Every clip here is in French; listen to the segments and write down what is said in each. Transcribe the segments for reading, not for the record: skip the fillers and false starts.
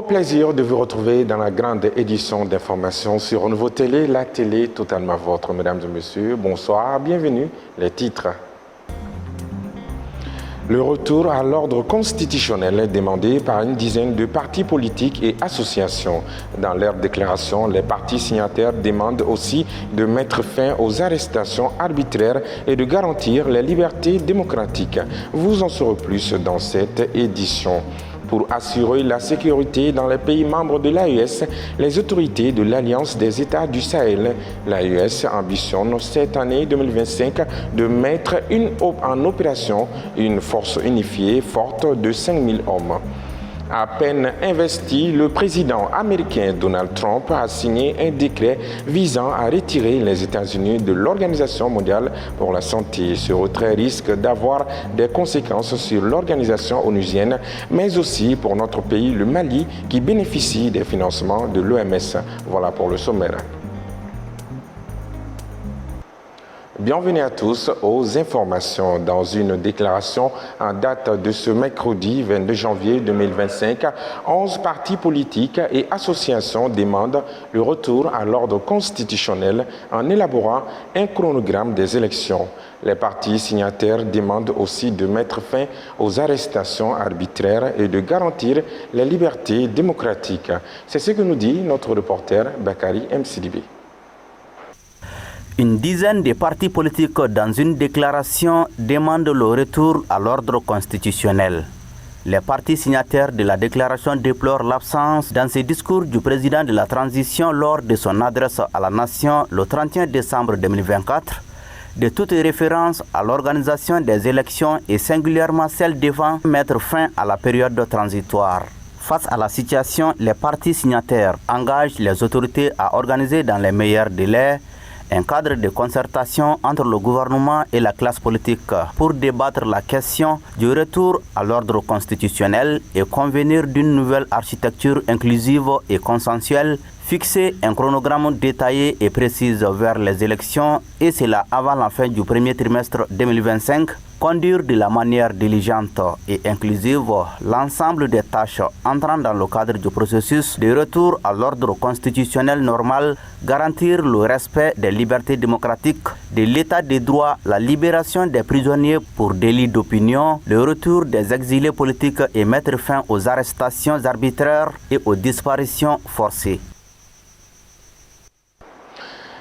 plaisir de vous retrouver dans la grande édition d'information sur Renouveau Télé, la télé totalement vôtre. Mesdames et messieurs, bonsoir, bienvenue. Les titres. Le retour à l'ordre constitutionnel demandé par une dizaine de partis politiques et associations. Dans leur déclaration, les partis signataires demandent aussi de mettre fin aux arrestations arbitraires et de garantir les libertés démocratiques. Vous en saurez plus dans cette édition. Pour assurer la sécurité dans les pays membres de l'AES, les autorités de l'Alliance des États du Sahel, l'AES, ambitionne cette année 2025 de mettre en opération une force unifiée forte de 5000 hommes. À peine investi, le président américain Donald Trump a signé un décret visant à retirer les États-Unis de l'Organisation mondiale pour la santé. Ce retrait risque d'avoir des conséquences sur l'organisation onusienne, mais aussi pour notre pays, le Mali, qui bénéficie des financements de l'OMS. Voilà pour le sommaire. Bienvenue à tous aux informations. Dans une déclaration en date de ce mercredi 22 janvier 2025, 11 partis politiques et associations demandent le retour à l'ordre constitutionnel en élaborant un chronogramme des élections. Les partis signataires demandent aussi de mettre fin aux arrestations arbitraires et de garantir les libertés démocratiques. C'est ce que nous dit notre reporter Bakari Msidibé. Une dizaine de partis politiques dans une déclaration demandent le retour à l'ordre constitutionnel. Les partis signataires de la déclaration déplorent l'absence dans ses discours du président de la transition lors de son adresse à la nation le 31 décembre 2024 de toute référence à l'organisation des élections et singulièrement celle devant mettre fin à la période transitoire. Face à la situation, les partis signataires engagent les autorités à organiser dans les meilleurs délais un cadre de concertation entre le gouvernement et la classe politique pour débattre la question du retour à l'ordre constitutionnel et convenir d'une nouvelle architecture inclusive et consensuelle, fixer un chronogramme détaillé et précis vers les élections et cela avant la fin du premier trimestre 2025, conduire de la manière diligente et inclusive l'ensemble des tâches entrant dans le cadre du processus de retour à l'ordre constitutionnel normal, garantir le respect des libertés démocratiques, de l'état de droit, la libération des prisonniers pour délit d'opinion, le retour des exilés politiques et mettre fin aux arrestations arbitraires et aux disparitions forcées.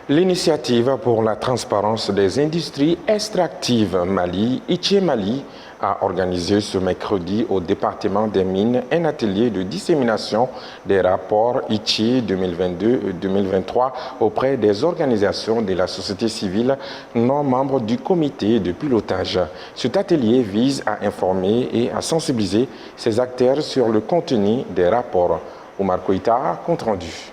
L'initiative pour la transparence des industries extractives Mali, Itché Mali, a organisé ce mercredi au département des mines un atelier de dissémination des rapports Itché 2022-2023 auprès des organisations de la société civile non membres du comité de pilotage. Cet atelier vise à informer et à sensibiliser ces acteurs sur le contenu des rapports. Oumar Koïta, compte rendu.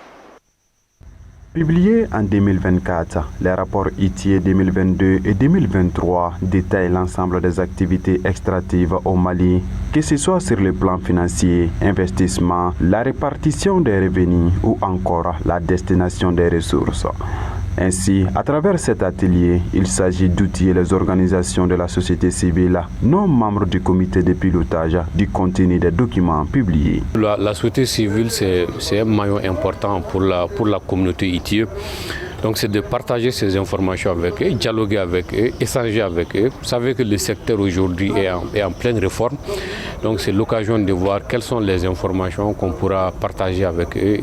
Publiés en 2024, les rapports ITIE 2022 et 2023 détaillent l'ensemble des activités extractives au Mali, que ce soit sur le plan financier, investissement, la répartition des revenus ou encore la destination des ressources. Ainsi, à travers cet atelier, il s'agit d'outiller les organisations de la société civile non membres du comité de pilotage du contenu des documents publiés. La société civile, c'est un maillon important pour la communauté ITIE. Donc c'est de partager ces informations avec eux, dialoguer avec eux, échanger avec eux. Vous savez que le secteur aujourd'hui est en pleine réforme. Donc c'est l'occasion de voir quelles sont les informations qu'on pourra partager avec eux.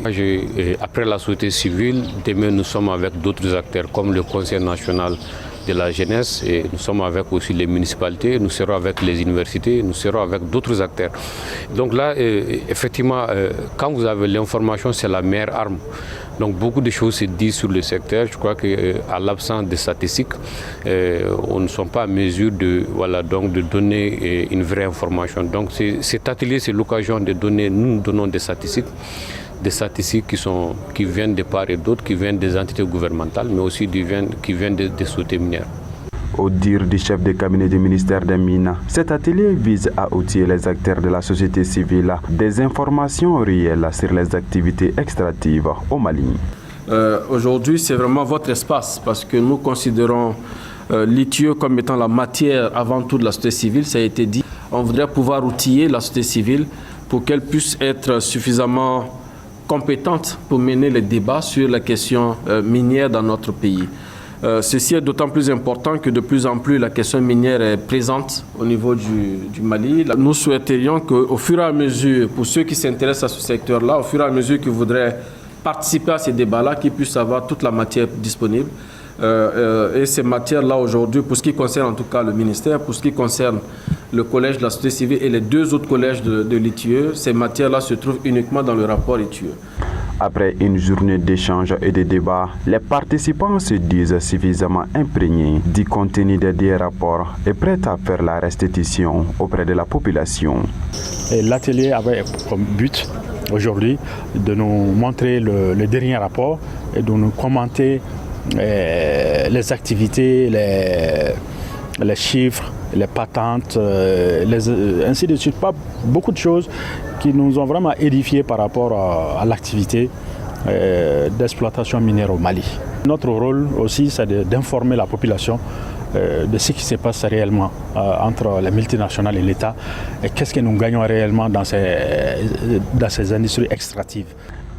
Après la société civile, demain nous sommes avec d'autres acteurs comme le Conseil national de la jeunesse et nous sommes avec aussi les municipalités, nous serons avec les universités, nous serons avec d'autres acteurs. Donc là, effectivement, quand vous avez l'information, c'est la meilleure arme. Donc beaucoup de choses se disent sur le secteur. Je crois qu'à l'absence de statistiques, on ne sont pas en mesure de donner une vraie information. Donc cet atelier, c'est l'occasion de donner, nous donnons des statistiques qui viennent de part et d'autre, qui viennent des entités gouvernementales, mais aussi qui viennent des sociétés minières. Au dire du chef de cabinet du ministère des Mines, cet atelier vise à outiller les acteurs de la société civile des informations réelles sur les activités extractives au Mali. Aujourd'hui, c'est vraiment votre espace parce que nous considérons l'ITIE comme étant la matière avant tout de la société civile, ça a été dit. On voudrait pouvoir outiller la société civile pour qu'elle puisse être suffisamment compétente pour mener les débats sur la question minière dans notre pays. Ceci est d'autant plus important que de plus en plus la question minière est présente au niveau du Mali. Nous souhaiterions qu'au fur et à mesure, pour ceux qui s'intéressent à ce secteur-là, au fur et à mesure qu'ils voudraient participer à ces débats-là, qu'ils puissent avoir toute la matière disponible. Et ces matières-là aujourd'hui, pour ce qui concerne en tout cas le ministère, pour ce qui concerne le collège de la société civile et les 2 autres collèges de l'ITIE, ces matières-là se trouvent uniquement dans le rapport ITIE. Après une journée d'échanges et de débats, les participants se disent suffisamment imprégnés du contenu des rapports et prêts à faire la restitution auprès de la population. L'atelier avait comme but aujourd'hui de nous montrer le dernier rapport et de nous commenter les activités, les chiffres, les patentes, ainsi de suite. Pas beaucoup de choses qui nous ont vraiment édifiés par rapport à l'activité d'exploitation minière au Mali. Notre rôle aussi, c'est d'informer la population de ce qui se passe réellement entre les multinationales et l'État et qu'est-ce que nous gagnons réellement dans ces industries extractives.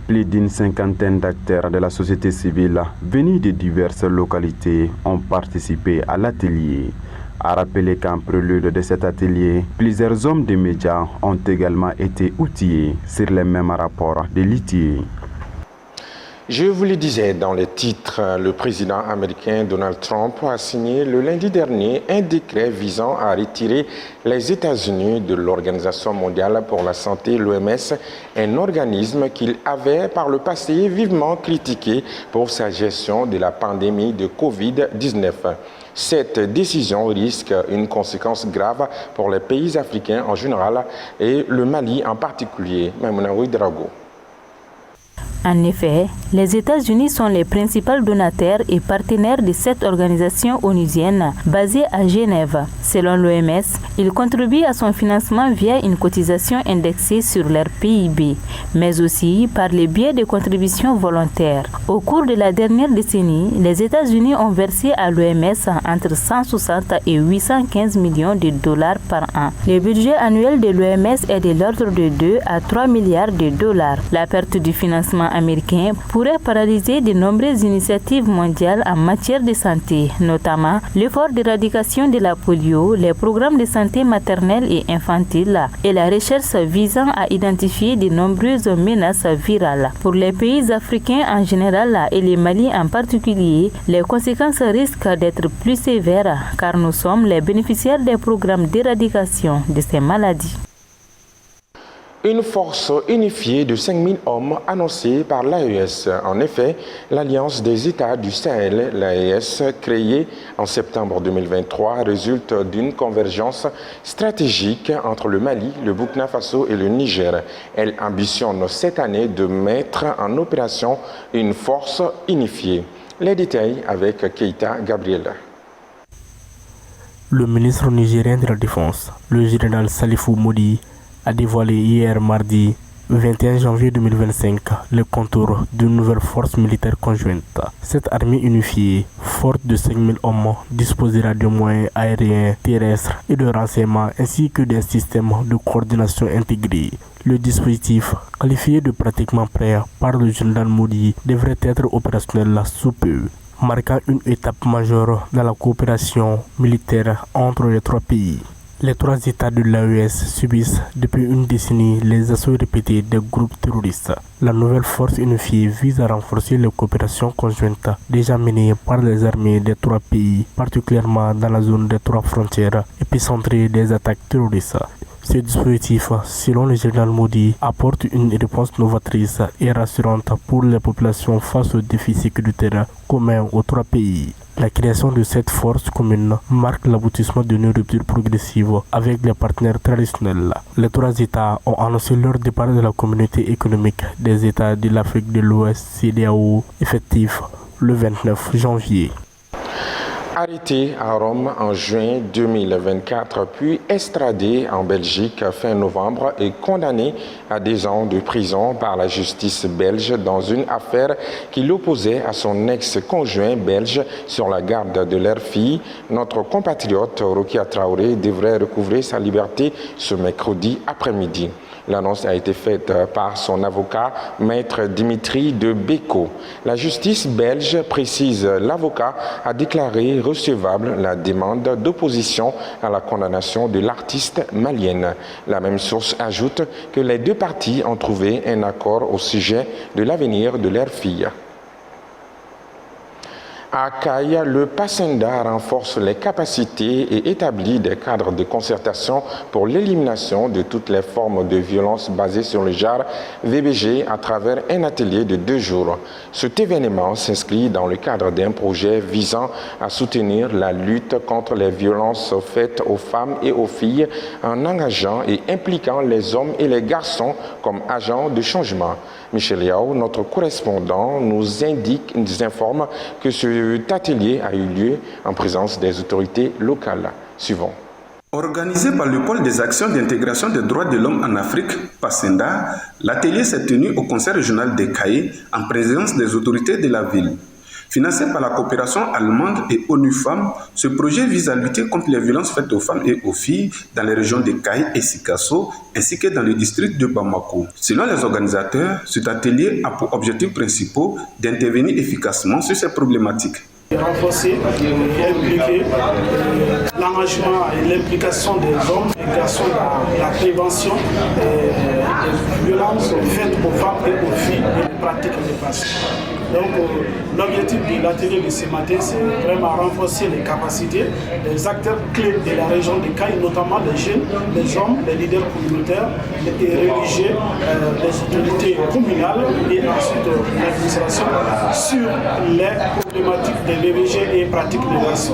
Plus d'une cinquantaine d'acteurs de la société civile venus de diverses localités ont participé à l'atelier. À rappeler qu'en prélude de cet atelier, plusieurs hommes de médias ont également été outillés sur les mêmes rapports de l'ITIE. Je vous le disais dans les titres, le président américain Donald Trump a signé le lundi dernier un décret visant à retirer les États-Unis de l'Organisation mondiale pour la santé, l'OMS, un organisme qu'il avait par le passé vivement critiqué pour sa gestion de la pandémie de Covid-19. Cette décision risque une conséquence grave pour les pays africains en général et le Mali en particulier. Maimouna Ouedraogo. En effet, les États-Unis sont les principaux donataires et partenaires de cette organisation onusienne basée à Genève. Selon l'OMS, ils contribuent à son financement via une cotisation indexée sur leur PIB, mais aussi par le biais de contributions volontaires. Au cours de la dernière décennie, les États-Unis ont versé à l'OMS entre 160 et 815 millions de dollars par an. Le budget annuel de l'OMS est de l'ordre de 2 à 3 milliards de dollars. La perte du financement américain pourrait paralyser de nombreuses initiatives mondiales en matière de santé, notamment l'effort d'éradication de la polio, les programmes de santé maternelle et infantile et la recherche visant à identifier de nombreuses menaces virales. Pour les pays africains en général et le Mali en particulier, les conséquences risquent d'être plus sévères car nous sommes les bénéficiaires des programmes d'éradication de ces maladies. Une force unifiée de 5000 hommes annoncée par l'AES. En effet, l'Alliance des États du Sahel, l'AES, créée en septembre 2023, résulte d'une convergence stratégique entre le Mali, le Burkina Faso et le Niger. Elle ambitionne cette année de mettre en opération une force unifiée. Les détails avec Keita Gabriel. Le ministre nigérien de la Défense, le général Salifou Modi, a dévoilé hier mardi 21 janvier 2025 le contour d'une nouvelle force militaire conjointe. Cette armée unifiée, forte de 5000 hommes, disposera de moyens aériens, terrestres et de renseignement ainsi que d'un système de coordination intégré. Le dispositif, qualifié de pratiquement prêt par le général Modi, devrait être opérationnel sous peu, marquant une étape majeure dans la coopération militaire entre les 3 pays. Les 3 États de l'AES subissent depuis une décennie les assauts répétés des groupes terroristes. La nouvelle force unifiée vise à renforcer les coopérations conjointes déjà menées par les armées des 3 pays, particulièrement dans la zone des 3 frontières épicentrées des attaques terroristes. Ce dispositif, selon le général Modi, apporte une réponse novatrice et rassurante pour les populations face aux défis sécuritaires communs aux 3 pays. La création de cette force commune marque l'aboutissement d'une rupture progressive avec les partenaires traditionnels. Les 3 États ont annoncé leur départ de la communauté économique des États de l'Afrique de l'Ouest, CEDEAO, effectif le 29 janvier. Arrêté à Rome en juin 2024, puis extradé en Belgique fin novembre et condamné à 10 ans de prison par la justice belge dans une affaire qui l'opposait à son ex-conjoint belge sur la garde de leur fille, notre compatriote Rokia Traoré devrait recouvrer sa liberté ce mercredi après-midi. L'annonce a été faite par son avocat, maître Dimitri de Beko. La justice belge précise l'avocat a déclaré recevable la demande d'opposition à la condamnation de l'artiste malienne. La même source ajoute que les deux parties ont trouvé un accord au sujet de l'avenir de leur fille. À Caille, le PACENDA renforce les capacités et établit des cadres de concertation pour l'élimination de toutes les formes de violence basées sur le genre VBG à travers un atelier de 2 jours. Cet événement s'inscrit dans le cadre d'un projet visant à soutenir la lutte contre les violences faites aux femmes et aux filles en engageant et impliquant les hommes et les garçons comme agents de changement. Michel Yao, notre correspondant, nous informe que cet atelier a eu lieu en présence des autorités locales. Suivons. Organisé par le pôle des actions d'intégration des droits de l'homme en Afrique, PACENDA, l'atelier s'est tenu au conseil régional des Cailles en présence des autorités de la ville. Financé par la coopération allemande et ONU Femmes, ce projet vise à lutter contre les violences faites aux femmes et aux filles dans les régions de Caille et Sikasso, ainsi que dans le district de Bamako. Selon les organisateurs, cet atelier a pour objectifs principaux d'intervenir efficacement sur ces problématiques. Renforcer et impliquer l'engagement et l'implication des hommes et garçons dans la prévention des violences faites aux femmes et aux filles et les pratiques néfastes. Donc l'objectif de l'atelier de ce matin, c'est vraiment renforcer les capacités des acteurs clés de la région de Caille, notamment les jeunes, les hommes, les leaders communautaires, les religieux, les autorités communales et ensuite l'administration sur les problématiques des VBG et pratiques néfastes.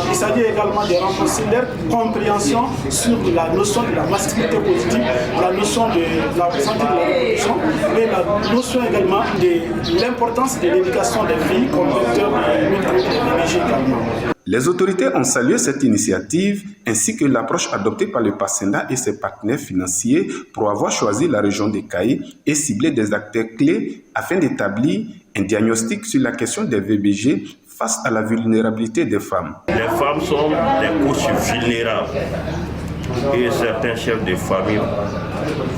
Il s'agit également de renforcer leur compréhension sur la notion de la masculinité positive, la notion de la santé de la reproduction, mais la notion également de l'importance de l'éducation des filles comme vecteur de lutte contre les VBG également. Les autorités ont salué cette initiative ainsi que l'approche adoptée par le PACENDA et ses partenaires financiers pour avoir choisi la région des Cailles et cibler des acteurs clés afin d'établir un diagnostic sur la question des VBG face à la vulnérabilité des femmes. Les femmes sont des couches vulnérables et certains chefs de famille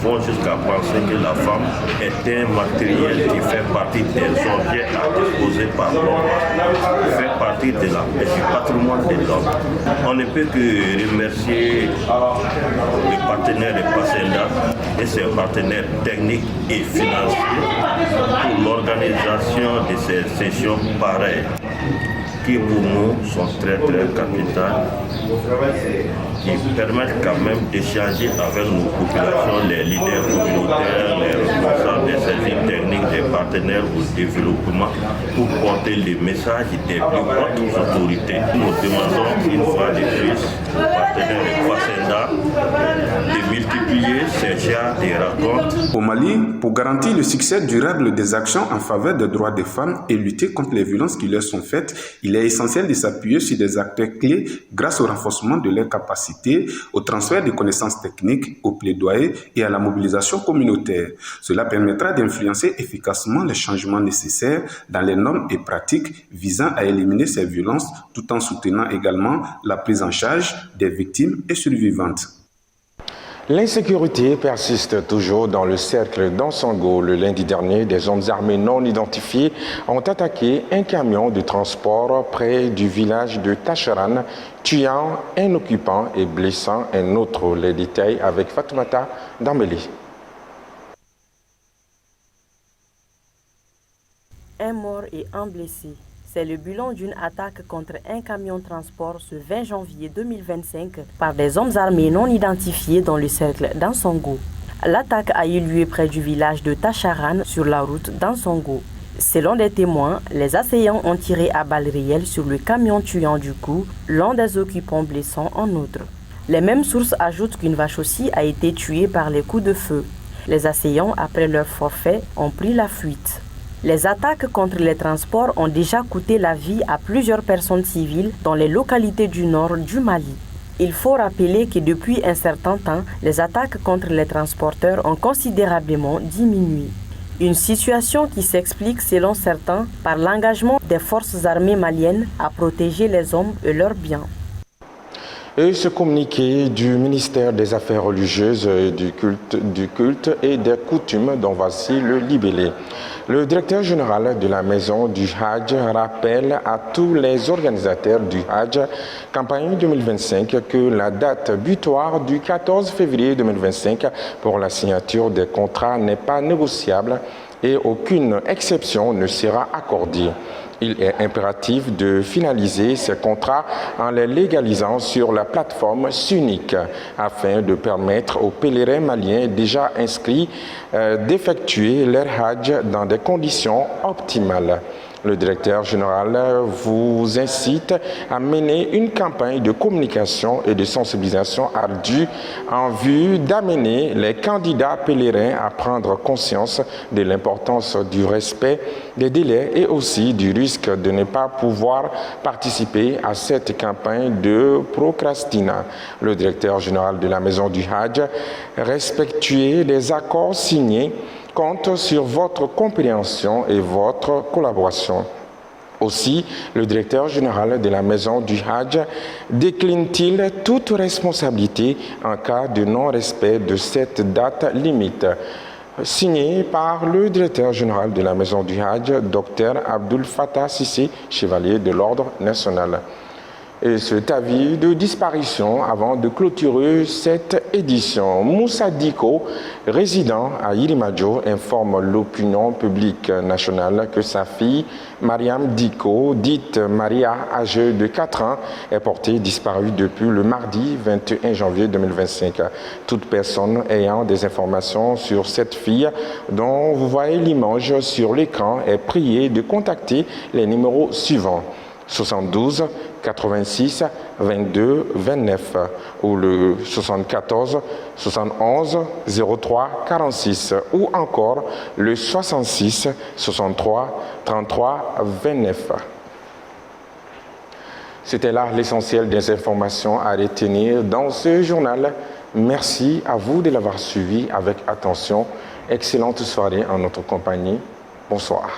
vont jusqu'à penser que la femme est un matériel qui fait partie des objets à disposer par l'homme, fait partie du patrimoine de l'homme. On ne peut que remercier les partenaires de PACENDA et ses partenaires techniques et financiers pour l'organisation de ces sessions pareilles, qui pour nous sont très capitales, qui permettent quand même d'échanger avec nos populations, les leaders communautaires, les responsables des services techniques, des partenaires au développement, pour porter le message des plus hautes autorités. Nous demandons une fois de plus aux partenaires de PACENDA de multiplier ces genres de rencontres. Au Mali, pour garantir le succès durable des actions en faveur des droits des femmes et lutter contre les violences qui leur sont faites, il est essentiel de s'appuyer sur des acteurs clés grâce au renforcement de leurs capacités, au transfert de connaissances techniques, au plaidoyer et à la mobilisation communautaire. Cela permettra d'influencer efficacement les changements nécessaires dans les normes et pratiques visant à éliminer ces violences tout en soutenant également la prise en charge des victimes et survivantes. L'insécurité persiste toujours dans le cercle d'Ansango. Le lundi dernier, des hommes armés non identifiés ont attaqué un camion de transport près du village de Tacharan, tuant un occupant et blessant un autre. Les détails avec Fatoumata Dambeli. Un mort et un blessé. C'est le bilan d'une attaque contre un camion transport ce 20 janvier 2025 par des hommes armés non identifiés dans le cercle d'Ansango. L'attaque a eu lieu près du village de Tacharan sur la route d'Ansango. Selon des témoins, les assaillants ont tiré à balles réelles sur le camion tuant du coup l'un des occupants blessant un autre. Les mêmes sources ajoutent qu'une vache aussi a été tuée par les coups de feu. Les assaillants, après leur forfait, ont pris la fuite. Les attaques contre les transports ont déjà coûté la vie à plusieurs personnes civiles dans les localités du nord du Mali. Il faut rappeler que depuis un certain temps, les attaques contre les transporteurs ont considérablement diminué. Une situation qui s'explique, selon certains, par l'engagement des forces armées maliennes à protéger les hommes et leurs biens. Et ce communiqué du ministère des Affaires religieuses, du culte et des coutumes dont voici le libellé. Le directeur général de la Maison du Hajj rappelle à tous les organisateurs du Hajj campagne 2025 que la date butoir du 14 février 2025 pour la signature des contrats n'est pas négociable et aucune exception ne sera accordée. Il est impératif de finaliser ces contrats en les légalisant sur la plateforme SUNIC afin de permettre aux pèlerins maliens déjà inscrits d'effectuer leur Hajj dans des conditions optimales. Le directeur général vous incite à mener une campagne de communication et de sensibilisation ardue en vue d'amener les candidats pèlerins à prendre conscience de l'importance du respect des délais et aussi du risque de ne pas pouvoir participer à cette campagne de procrastinat. Le directeur général de la Maison du Hajj, respectuez les accords signés, compte sur votre compréhension et votre collaboration. Aussi, le directeur général de la Maison du Hajj décline-t-il toute responsabilité en cas de non-respect de cette date limite. Signé par le directeur général de la Maison du Hajj, Dr Abdul Fattah Sissé, chevalier de l'Ordre national. Et cet avis de disparition avant de clôturer cette édition. Moussa Diko, résident à Irimadjo, informe l'opinion publique nationale que sa fille, Mariam Diko, dite Maria, âgée de 4 ans, est portée disparue depuis le mardi 21 janvier 2025. Toute personne ayant des informations sur cette fille dont vous voyez l'image sur l'écran est priée de contacter les numéros suivants. 72 86 22 29 ou le 74 71 03 46 ou encore le 66 63 33 29. C'était là l'essentiel des informations à retenir dans ce journal. Merci à vous de l'avoir suivi avec attention. Excellente soirée en notre compagnie. Bonsoir.